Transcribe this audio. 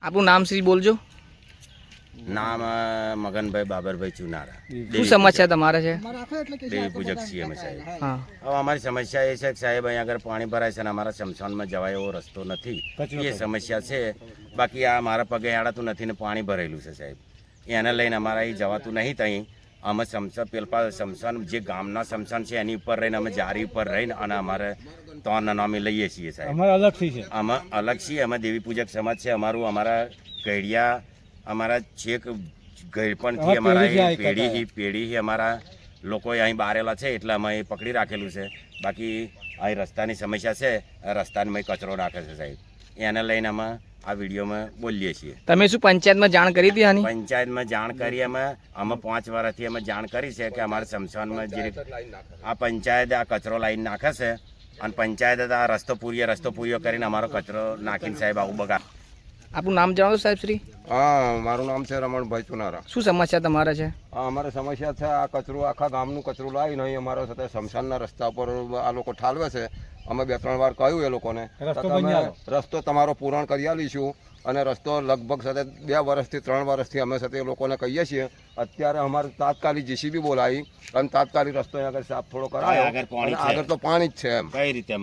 આપણું નામ શ્રી બોલજો. નામ મગનભાઈ બાબરભાઈ ચુનારા. શું સમસ્યા તમારે છે? દેવી પૂજક છીએ અમે સાહેબ. હા, હવે અમારી સમસ્યા એ છે કે સાહેબ અહીંયા આગળ પાણી ભરાય છે અને અમારા શમશાનમાં જવાય એવો રસ્તો નથી. એ સમસ્યા છે. બાકી આ મારા પગે હેડાતું નથી ને પાણી ભરેલું છે સાહેબ. એને લઈને અમારા અહીં જવાતું નહીં. ત્યાં અમે શમશાન જે ગામના શમશાન છે એની ઉપર રહીને અમે જારી ઉપર રહીને અને અમારે ત્રણ નામે લઈએ છીએ સાહેબ. અમે અલગ છીએ. અમે દેવી પૂજક સમાજ છે અમારું. અમારા ગઢિયા અમારા છેક ગળપણથી અમારા પેઢી અમારા લોકોએ અહીં બારેલા છે એટલે અમે એ પકડી રાખેલું છે. બાકી અહીં રસ્તાની સમસ્યા છે. રસ્તામાં કચરો નાખે છે સાહેબ. એને લઈને અમે આ વિડીયોમાં બોલીએ છીએ. તમે શું પંચાયતમાં જાણ કરી હતી આની? પંચાયતમાં જાણ કરી. અમે 5 વર્ષથી અમે જાણ કરી છે કે અમારા શમશાનમાં જે આ પંચાયત આ કચરો લાવીને નાખે છે અને પંચાયત આ રસ્તો પૂરીઓ કરીને અમારો કચરો નાખીને સાહેબ આવું બગાડ. આપણું નામ જણાવો સાહેબ શ્રી. હા, મારું નામ છે રમણભાઈ ચુનારા. શું સમસ્યા તમારે છે? અમારે સમસ્યા છે આ કચરું આખા ગામનું કચરું લાવીને અહીં અમારા સાથે શમશાનના રસ્તા પર આ લોકો ઠાલવે છે. અમે 2-3 વાર કહ્યું એ લોકોને રસ્તો તમારો પૂરણ કરી આલીશું અને રસ્તો લગભગ સાથે 2 વર્ષથી 3 વર્ષથી અમે સાથે એ લોકોને કહીએ છીએ. અત્યારે અમારે તાત્કાલિક JCB બોલાવી અને તાત્કાલિક રસ્તો આગળ સાફ થોડો કરાયો. આગળ તો પાણી જ છે એમ. કઈ રીતે